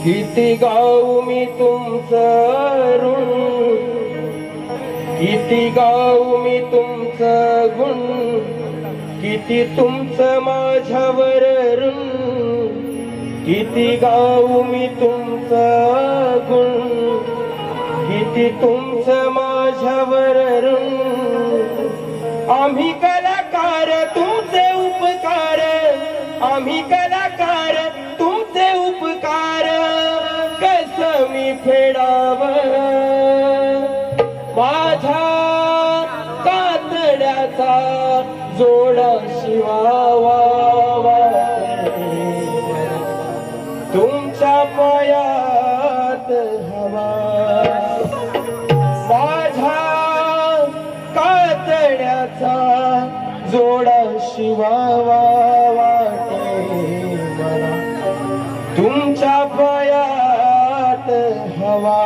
किती गाऊ मी तुमचं ऋण, किती गाऊ मी तुमचं गुण, किती तुमचं माझ्यावर ऋण, किती गाऊ मी तुमचं गुण, किती तुमचं माझ्यावर ऋण. आम्ही कलाकार तुमचे उपकार, आम्ही कलाकार तुमचे उपकार, कसं मी फेडावं माझ्या कातड्याचा जोडा शिवावा तुमच्या पायात हवा. माझ्या कातड्याचा जोडा शिवावा वाटे मला तुमच्या पायात हवा.